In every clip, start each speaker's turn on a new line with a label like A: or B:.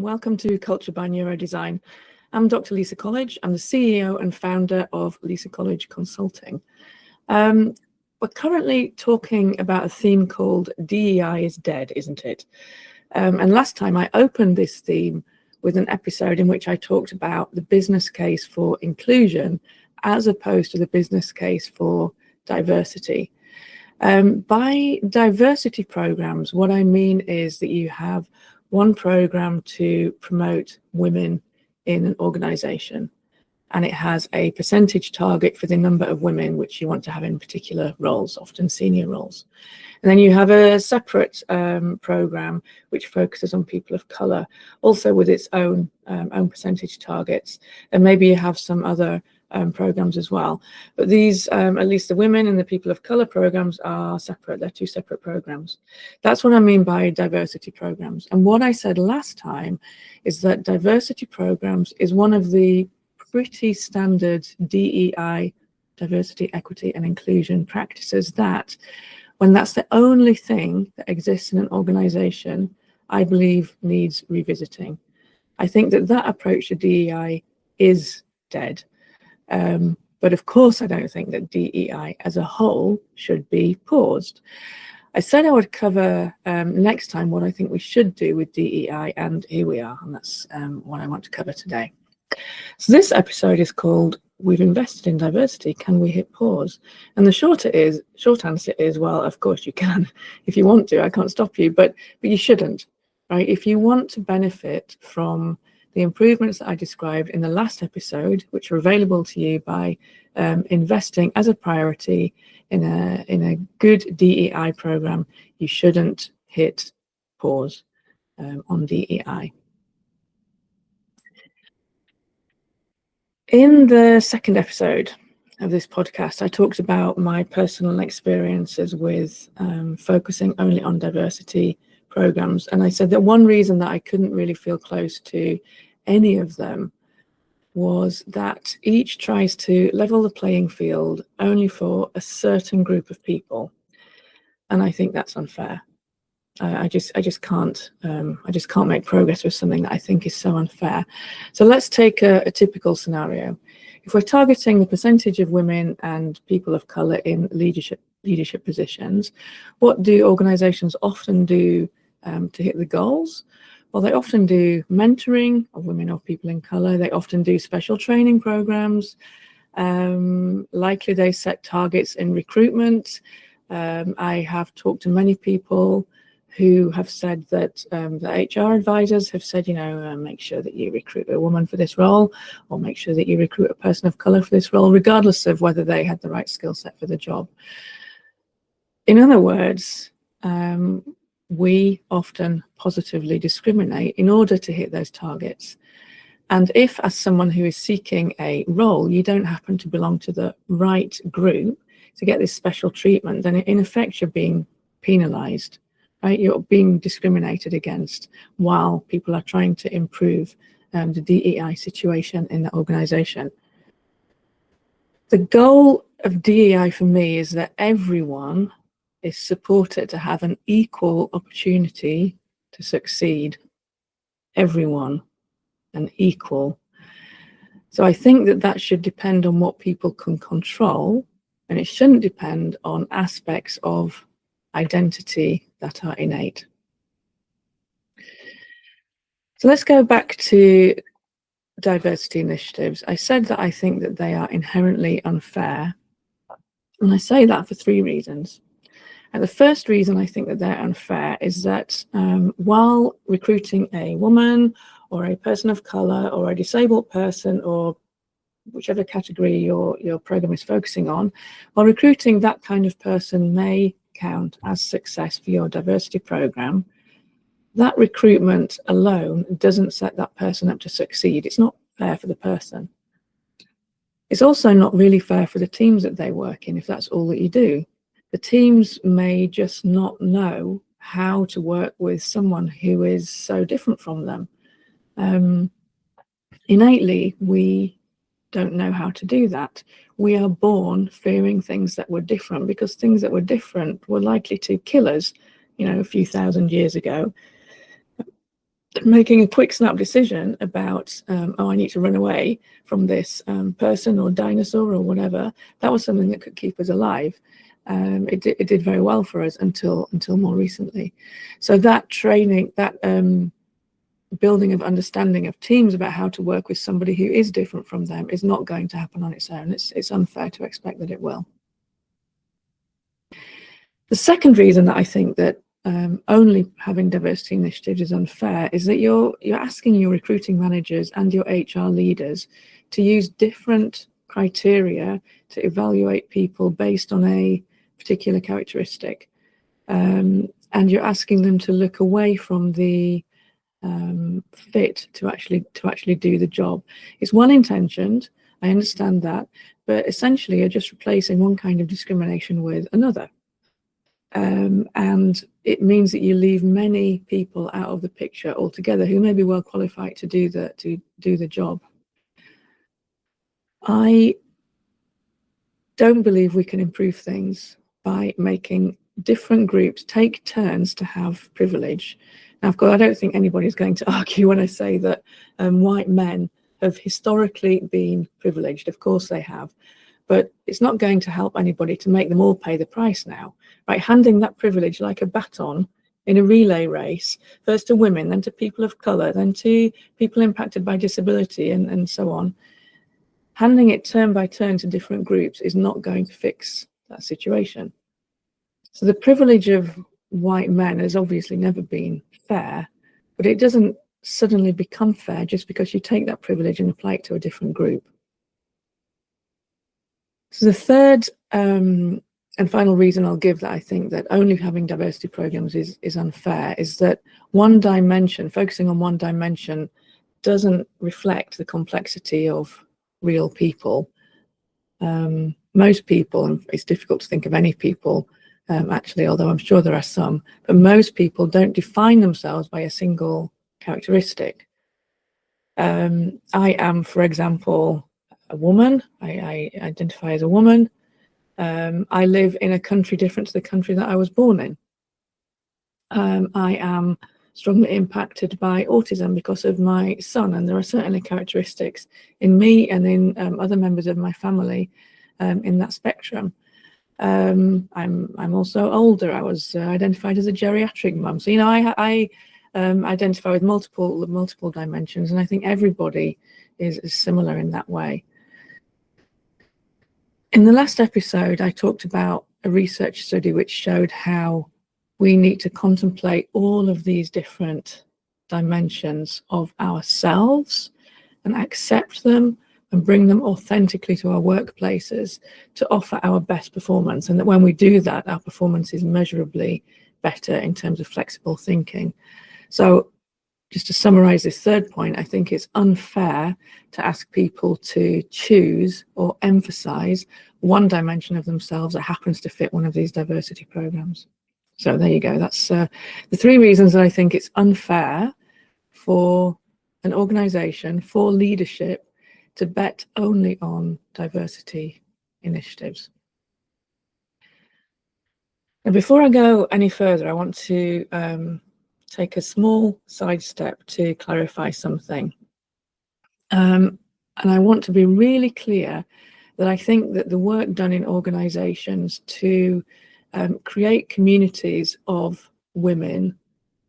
A: welcome to Culture by Neurodesign. I'm Dr. Lisa Colledge. I'm the CEO and founder of Lisa Colledge Consulting. We're currently talking about a theme called DEI is Dead, isn't it? And last time I opened this theme with an episode in which I talked about the business case for inclusion as opposed to the business case for diversity. By diversity programs, what I mean is that you have one program to promote women in an organization, and it has a percentage target for the number of women which you want to have in particular roles, often senior roles. And then you have a separate program which focuses on people of color, also with its own percentage targets, and maybe you have some other programs as well. But these, at least the women and the people of color programs, are separate. They're two separate programs. That's what I mean by diversity programs. And what I said last time is that diversity programs is one of the pretty standard DEI, diversity, equity, and inclusion practices that, when that's the only thing that exists in an organization, I believe needs revisiting. I think that that approach to DEI is dead. But of course, I don't think that DEI as a whole should be paused. I said I would cover next time what I think we should do with DEI, and here we are, and that's what I want to cover today. So this episode is called We've Invested in Diversity, Can We Hit Pause? And the short answer is, well, of course you can. If you want to, I can't stop you, but you shouldn't, right? If you want to benefit from the improvements that I described in the last episode, which are available to you by investing as a priority in a good DEI program, you shouldn't hit pause on DEI. In the second episode of this podcast, I talked about my personal experiences with focusing only on diversity programs. And I said that one reason that I couldn't really feel close to any of them was that each tries to level the playing field only for a certain group of people. And I think that's unfair. I just can't make progress with something that I think is so unfair. So let's take a typical scenario. If we're targeting the percentage of women and people of color in leadership positions, what do organizations often do to hit the goals? Well, they often do mentoring of women or people in color. They often do special training programs. Likely they set targets in recruitment. I have talked to many people who have said that the HR advisors have said, make sure that you recruit a woman for this role, or make sure that you recruit a person of color for this role, regardless of whether they had the right skill set for the job. In other words, we often positively discriminate in order to hit those targets. And if, as someone who is seeking a role, you don't happen to belong to the right group to get this special treatment, then in effect you're being penalized, right? You're being discriminated against while people are trying to improve the DEI situation in the organization. The goal of DEI for me is that everyone is supported to have an equal opportunity to succeed. Everyone, an equal. So I think that should depend on what people can control, and it shouldn't depend on aspects of identity that are innate. So let's go back to diversity initiatives. I said that I think that they are inherently unfair, and I say that for three reasons. And the first reason I think that they're unfair is that while recruiting a woman or a person of color or a disabled person, or whichever category your program is focusing on, while recruiting that kind of person may count as success for your diversity program, that recruitment alone doesn't set that person up to succeed. It's not fair for the person. It's also not really fair for the teams that they work in if that's all that you do. The teams may just not know how to work with someone who is so different from them. Innately, we don't know how to do that. We are born fearing things that were different, because things that were different were likely to kill us, a few thousand years ago. making a quick snap decision about, oh, I need to run away from this person or dinosaur or whatever, that was something that could keep us alive. It did very well for us until more recently. So that training, that building of understanding of teams about how to work with somebody who is different from them is not going to happen on its own. It's unfair to expect that it will. The second reason that I think that only having diversity initiatives is unfair is that you're asking your recruiting managers and your HR leaders to use different criteria to evaluate people based on a particular characteristic, and you're asking them to look away from the fit to actually do the job. It's well-intentioned, I understand that, but essentially you're just replacing one kind of discrimination with another. And it means that you leave many people out of the picture altogether who may be well qualified to do the job. I don't believe we can improve things by making different groups take turns to have privilege. Now, of course, I don't think anybody's going to argue when I say that white men have historically been privileged. Of course they have. But it's not going to help anybody to make them all pay the price now, right? Handing that privilege like a baton in a relay race, first to women, then to people of colour, then to people impacted by disability and so on. Handing it turn by turn to different groups is not going to fix that situation. So the privilege of white men has obviously never been fair, but it doesn't suddenly become fair just because you take that privilege and apply it to a different group. So the third and final reason I'll give that I think that only having diversity programs is unfair is that one dimension, focusing on one dimension, doesn't reflect the complexity of real people. Most people, and it's difficult to think of any people actually, although I'm sure there are some, but most people don't define themselves by a single characteristic. I am, for example, a woman. I identify as a woman. I live in a country different to the country that I was born in. I am strongly impacted by autism because of my son, and there are certainly characteristics in me and in other members of my family in that spectrum. I'm also older. I was identified as a geriatric mum. So, you know, I identify with multiple dimensions, and I think everybody is similar in that way. In the last episode, I talked about a research study which showed how we need to contemplate all of these different dimensions of ourselves and accept them and bring them authentically to our workplaces to offer our best performance. And that when we do that, our performance is measurably better in terms of flexible thinking. So just to summarize this third point, I think it's unfair to ask people to choose or emphasize one dimension of themselves that happens to fit one of these diversity programs. So there you go. That's the three reasons that I think it's unfair for an organization, for leadership, to bet only on diversity initiatives. And before I go any further, I want to take a small sidestep to clarify something. And I want to be really clear that I think that the work done in organizations to create communities of women,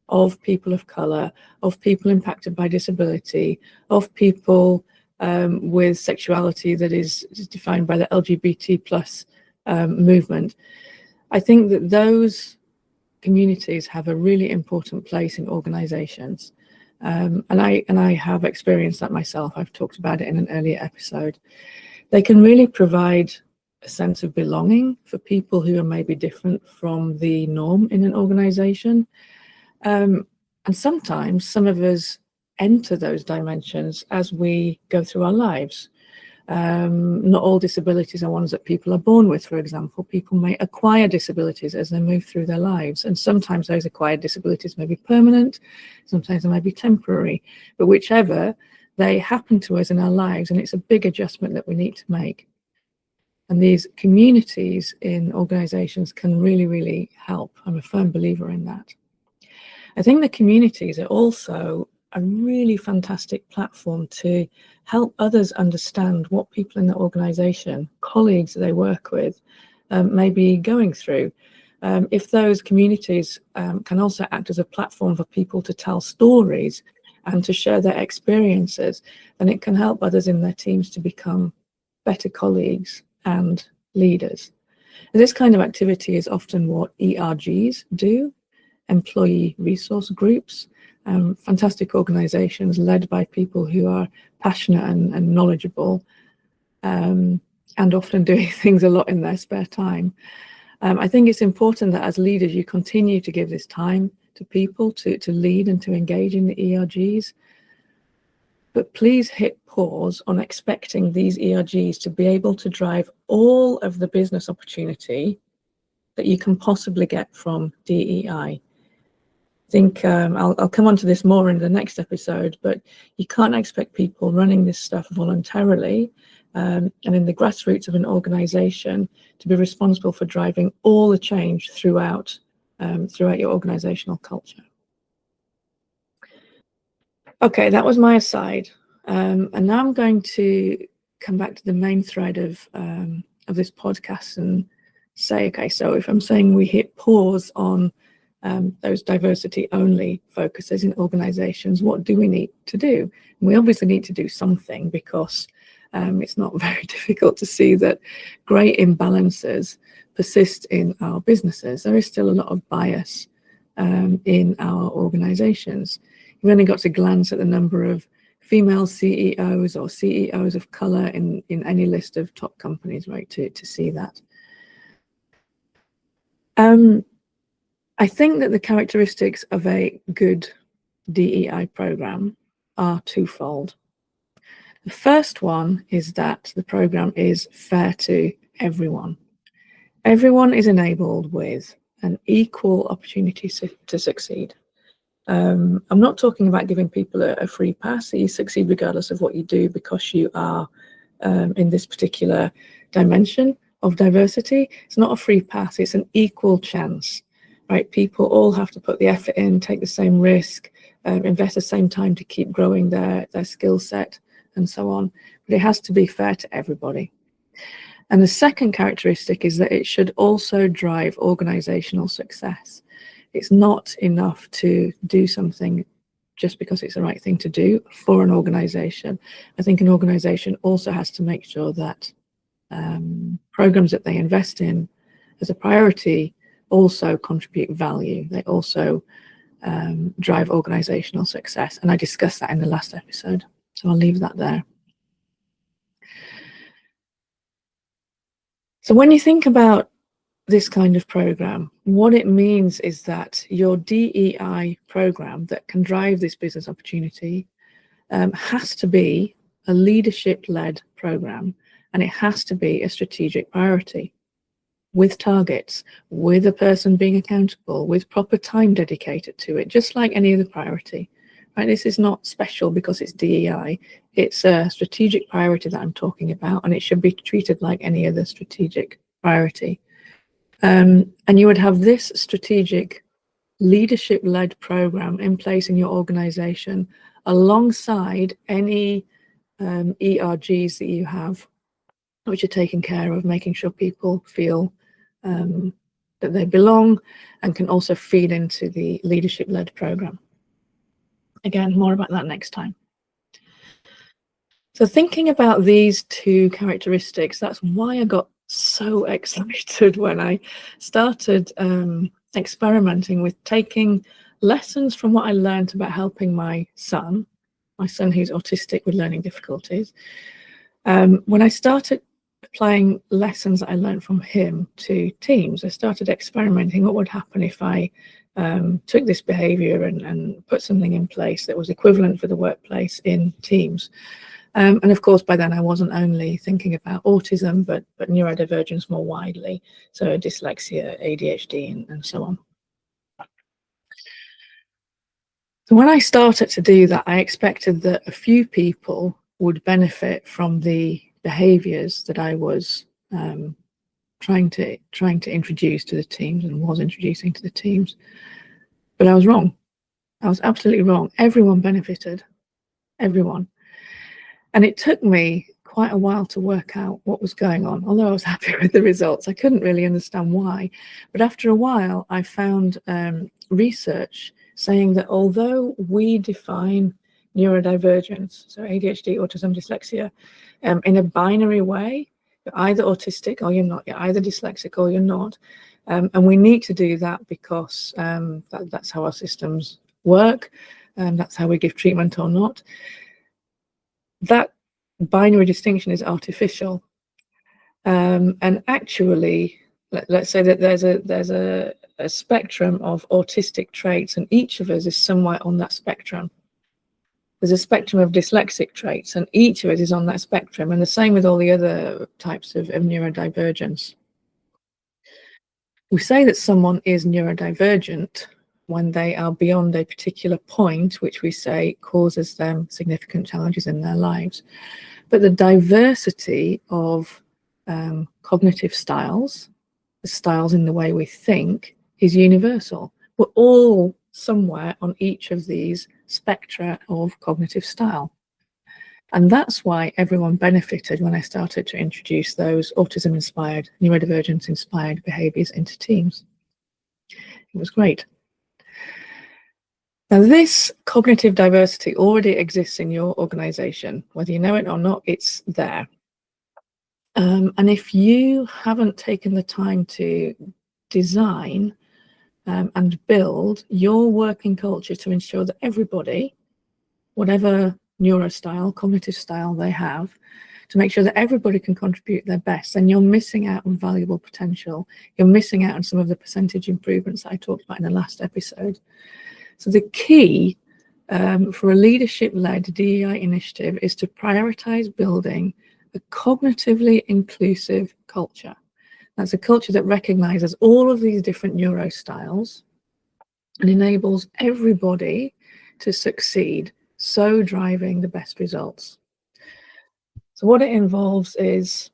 A: of people of colour, of people impacted by disability, of people with sexuality that is defined by the LGBT plus movement. I think that those communities have a really important place in organizations. And I have experienced that myself. I've talked about it in an earlier episode. They can really provide a sense of belonging for people who are maybe different from the norm in an organization. And sometimes some of us enter those dimensions as we go through our lives. Not all disabilities are ones that people are born with, for example. People may acquire disabilities as they move through their lives, and sometimes those acquired disabilities may be permanent, sometimes they may be temporary, but whichever, they happen to us in our lives, and it's a big adjustment that we need to make. And these communities in organizations can really, really help. I'm a firm believer in that. I think the communities are also a really fantastic platform to help others understand what people in the organization, colleagues that they work with, may be going through. If those communities can also act as a platform for people to tell stories and to share their experiences, then it can help others in their teams to become better colleagues and leaders. And this kind of activity is often what ERGs do, employee resource groups, fantastic organizations led by people who are passionate and knowledgeable, and often doing things a lot in their spare time. I think it's important that as leaders, you continue to give this time to people to lead and to engage in the ERGs. But please hit pause on expecting these ERGs to be able to drive all of the business opportunity that you can possibly get from DEI. I think I'll come on to this more in the next episode, but you can't expect people running this stuff voluntarily and in the grassroots of an organization to be responsible for driving all the change throughout your organizational culture. Okay, that was my aside, and now I'm going to come back to the main thread of this podcast and say, okay, so if I'm saying we hit pause on those diversity-only focuses in organizations, what do we need to do? And we obviously need to do something, because it's not very difficult to see that great imbalances persist in our businesses. There is still a lot of bias in our organizations. You've only got to glance at the number of female CEOs or CEOs of color in any list of top companies, right, to see that. I think that the characteristics of a good DEI program are twofold. The first one is that the program is fair to everyone. Everyone is enabled with an equal opportunity to succeed. I'm not talking about giving people a free pass, that you succeed regardless of what you do because you are in this particular dimension of diversity. It's not a free pass, it's an equal chance, right? People all have to put the effort in, take the same risk, invest the same time to keep growing their skill set and so on. But it has to be fair to everybody. And the second characteristic is that it should also drive organizational success. It's not enough to do something just because it's the right thing to do for an organization. I think an organization also has to make sure that programs that they invest in as a priority also contribute value. They also drive organizational success. And I discussed that in the last episode, so I'll leave that there. So when you think about this kind of program, what it means is that your DEI program that can drive this business opportunity has to be a leadership-led program, and it has to be a strategic priority with targets, with a person being accountable, with proper time dedicated to it, just like any other priority. Right? This is not special because it's DEI. It's a strategic priority that I'm talking about, and it should be treated like any other strategic priority. And you would have this strategic leadership-led program in place in your organization alongside any ERGs that you have, which are taking care of making sure people feel that they belong and can also feed into the leadership-led program. Again, more about that next time. So thinking about these two characteristics, that's why I got so excited when I started experimenting with taking lessons from what I learned about helping my son who's autistic with learning difficulties. When I started applying lessons that I learned from him to teams, I started experimenting what would happen if I took this behavior and put something in place that was equivalent for the workplace in teams. And of course, by then I wasn't only thinking about autism, but neurodivergence more widely, so dyslexia, ADHD, and so on. So when I started to do that, I expected that a few people would benefit from the behaviors that I was trying to introduce to the teams and was introducing to the teams. But I was wrong. I was absolutely wrong. Everyone benefited, everyone. And it took me quite a while to work out what was going on. Although I was happy with the results, I couldn't really understand why. But after a while, I found research saying that although we define neurodivergence, so ADHD, autism, dyslexia, in a binary way, you're either autistic or you're not, you're either dyslexic or you're not. And we need to do that because that's how our systems work, and that's how we give treatment or not. That binary distinction is artificial. And actually, let's say that there's a spectrum of autistic traits, and each of us is somewhere on that spectrum. There's a spectrum of dyslexic traits, and each of us is on that spectrum, and the same with all the other types of neurodivergence. We say that someone is neurodivergent when they are beyond a particular point, which we say causes them significant challenges in their lives. But the diversity of cognitive styles, the styles in the way we think, is universal. We're all somewhere on each of these spectra of cognitive style. And that's why everyone benefited when I started to introduce those autism-inspired, neurodivergence-inspired behaviours into teams. It was great. Now, this cognitive diversity already exists in your organisation. Whether you know it or not, it's there. And if you haven't taken the time to design and build your working culture to ensure that everybody, whatever neurostyle, cognitive style they have, to make sure that everybody can contribute their best, then you're missing out on valuable potential. You're missing out on some of the percentage improvements that I talked about in the last episode. So the key for a leadership-led DEI initiative is to prioritize building a cognitively inclusive culture. That's a culture that recognizes all of these different neurostyles and enables everybody to succeed, so driving the best results. So what it involves is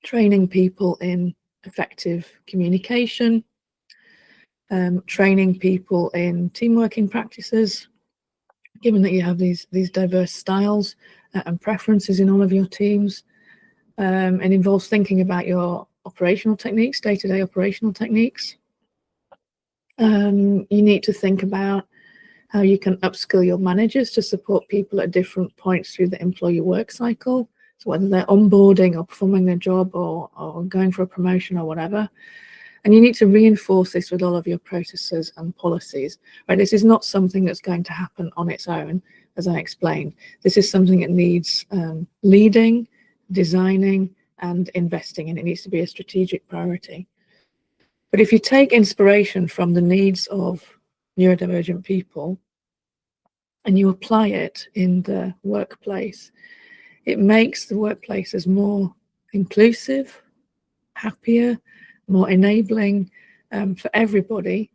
A: training people in effective communication, training people in team working practices, given that you have these diverse styles and preferences in all of your teams. It involves thinking about your operational techniques, day-to-day operational techniques. You need to think about how you can upskill your managers to support people at different points through the employee work cycle. So whether they're onboarding or performing their job or going for a promotion or whatever. And you need to reinforce this with all of your processes and policies. Right? This is not something that's going to happen on its own, as I explained. This is something that needs leading, designing, and investing in. It needs to be a strategic priority. But if you take inspiration from the needs of neurodivergent people and you apply it in the workplace, it makes the workplaces more inclusive, happier, more enabling for everybody,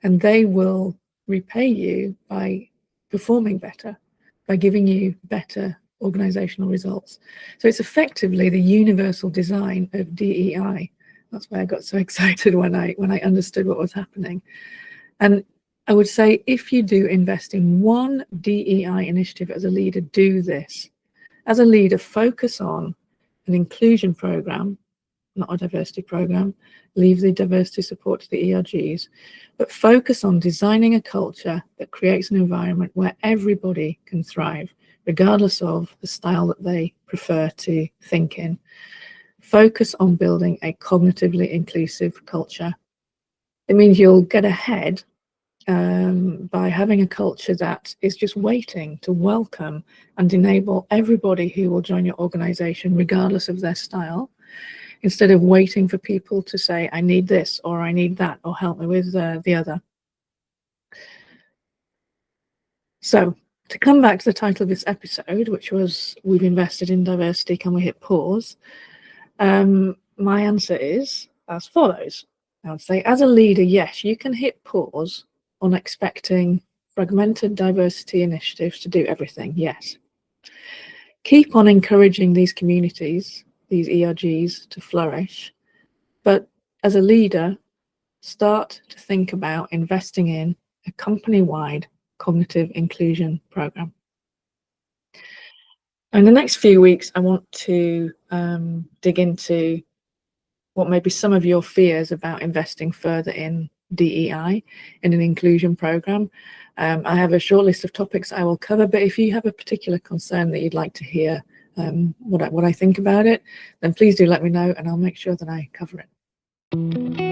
A: and they will repay you by performing better, by giving you better organizational results. So it's effectively the universal design of DEI. That's why I got so excited when I understood what was happening. And I would say if you do invest in one DEI initiative as a leader, do this. As a leader, focus on an inclusion program, not a diversity program. Leave the diversity support to the ERGs, but focus on designing a culture that creates an environment where everybody can thrive, regardless of the style that they prefer to think in. Focus on building a cognitively inclusive culture. It means you'll get ahead by having a culture that is just waiting to welcome and enable everybody who will join your organization, regardless of their style, instead of waiting for people to say, I need this, or I need that, or help me with the other. So to come back to the title of this episode, which was We've Invested in Diversity, Can We Hit Pause? My answer is as follows. I would say, as a leader, yes, you can hit pause on expecting fragmented diversity initiatives to do everything, yes. Keep on encouraging these communities, these ERGs, to flourish. But as a leader, start to think about investing in a company-wide cognitive inclusion program. In the next few weeks, I want to dig into what may be some of your fears about investing further in DEI in an inclusion program. I have a short list of topics I will cover, but if you have a particular concern that you'd like to hear what I think about it, then please do let me know and I'll make sure that I cover it.